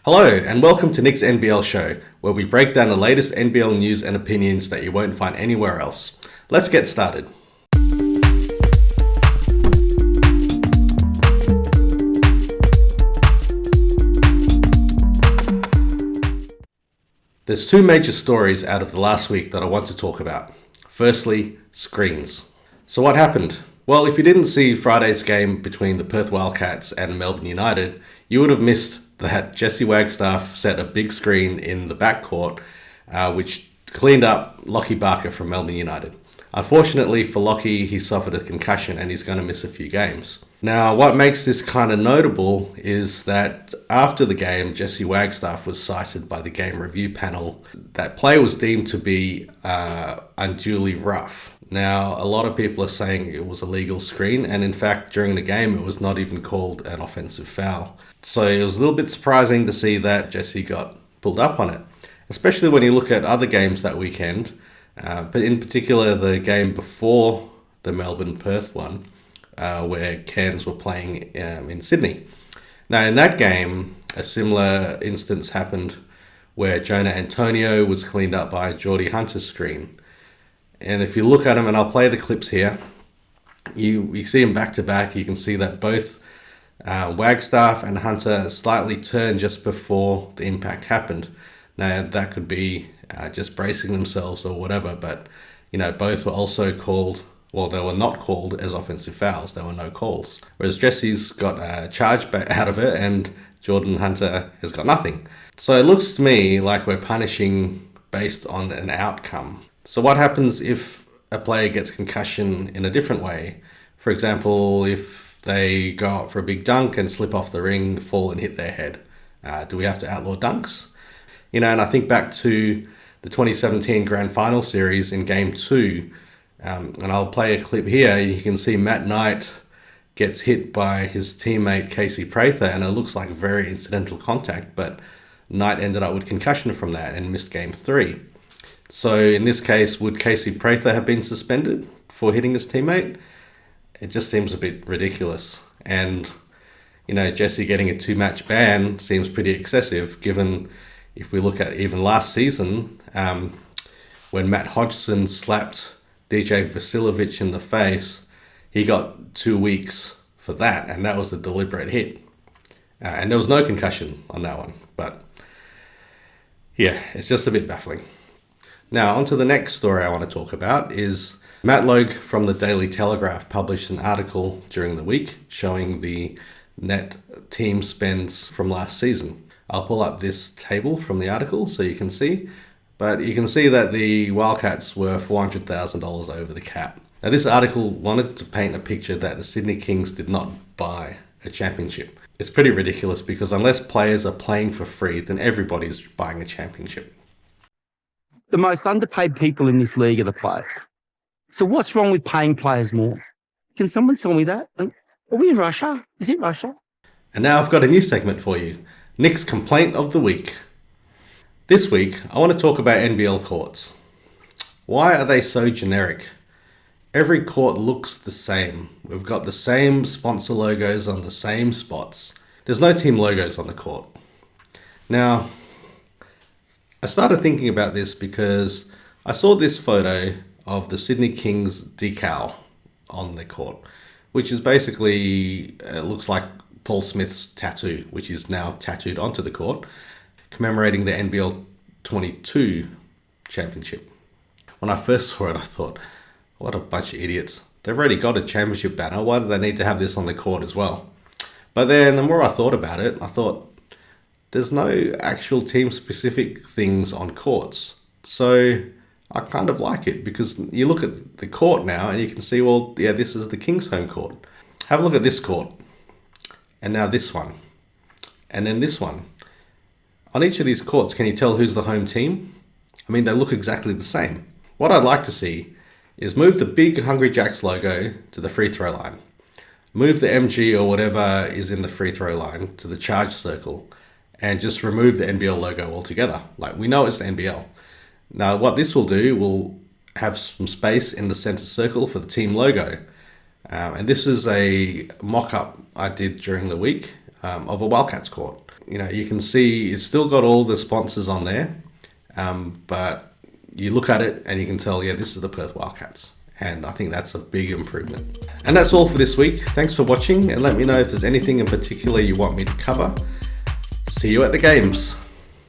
Hello, and welcome to Nick's NBL show, where we break down the latest NBL news and opinions that you won't find anywhere else. Let's get started. There's two major stories out of the last week that I want to talk about. Firstly, screens. So what happened? Well, if you didn't see Friday's game between the Perth Wildcats and Melbourne United, you would have missed that Jesse Wagstaff set a big screen in the backcourt, which cleaned up Lockie Barker from Melbourne United. Unfortunately for Lockie, he suffered a concussion and he's going to miss a few games. Now, what makes this kind of notable is that after the game, Jesse Wagstaff was cited by the game review panel. That play was deemed to be unduly rough. Now, a lot of people are saying it was a legal screen, and in fact, during the game, it was not even called an offensive foul. So it was a little bit surprising to see that Jesse got pulled up on it, especially when you look at other games that weekend, but in particular the game before the Melbourne-Perth one, where Cairns were playing in Sydney. Now, in that game, a similar instance happened where Jonah Antonio was cleaned up by a Geordie Hunter screen. And if you look at them, and I'll play the clips here, you see them back to back. You can see that both Wagstaff and Hunter slightly turned just before the impact happened. Now, that could be just bracing themselves or whatever, but both were also called. Well, they were not called as offensive fouls. There were no calls. Whereas Jesse's got a charge out of it and Jordan Hunter has got nothing. So it looks to me like we're punishing based on an outcome. So what happens if a player gets concussion in a different way? For example, if they go out for a big dunk and slip off the ring, fall and hit their head. Do we have to outlaw dunks? And I think back to the 2017 Grand Final Series in Game 2, and I'll play a clip here. You can see Matt Knight gets hit by his teammate Casey Prather, and it looks like very incidental contact, but Knight ended up with concussion from that and missed Game 3. So in this case, would Casey Prather have been suspended for hitting his teammate? It just seems a bit ridiculous. And, Jesse getting a 2-match ban seems pretty excessive, given if we look at even last season, when Matt Hodgson slapped DJ Vasiljevic in the face, he got 2 weeks for that, and that was a deliberate hit. And there was no concussion on that one. But, yeah, it's just a bit baffling. Now, on to the next story I want to talk about is Matt Logue from the Daily Telegraph published an article during the week showing the net team spends from last season. I'll pull up this table from the article so you can see, but you can see that the Wildcats were $400,000 over the cap. Now, this article wanted to paint a picture that the Sydney Kings did not buy a championship. It's pretty ridiculous because unless players are playing for free, then everybody's buying a championship. The most underpaid people in this league are the players. So what's wrong with paying players more? Can someone tell me that? Are we in Russia? Is it Russia? And now I've got a new segment for you, Nick's Complaint of the Week. This week, I want to talk about NBL courts. Why are they so generic? Every court looks the same. We've got the same sponsor logos on the same spots. There's no team logos on the court. Now, I started thinking about this because I saw this photo of the Sydney Kings decal on the court, which is basically, it looks like Paul Smith's tattoo, which is now tattooed onto the court, commemorating the NBL 22 championship. When I first saw it, I thought, what a bunch of idiots. They've already got a championship banner. Why do they need to have this on the court as well? But then the more I thought about it, I thought, there's no actual team-specific things on courts. So I kind of like it because you look at the court now and you can see, well, yeah, this is the Kings' home court. Have a look at this court. And now this one. And then this one. On each of these courts, can you tell who's the home team? I mean, they look exactly the same. What I'd like to see is move the big Hungry Jacks logo to the free throw line. Move the MG or whatever is in the free throw line to the charge circle. And just remove the NBL logo altogether. Like, we know it's the NBL. Now, what this will do will have some space in the center circle for the team logo. And this is a mock-up I did during the week of a Wildcats court. you can see it's still got all the sponsors on there, but you look at it and you can tell, yeah, this is the Perth Wildcats. And I think that's a big improvement. And that's all for this week. Thanks for watching, and let me know if there's anything in particular you want me to cover. See you at the games.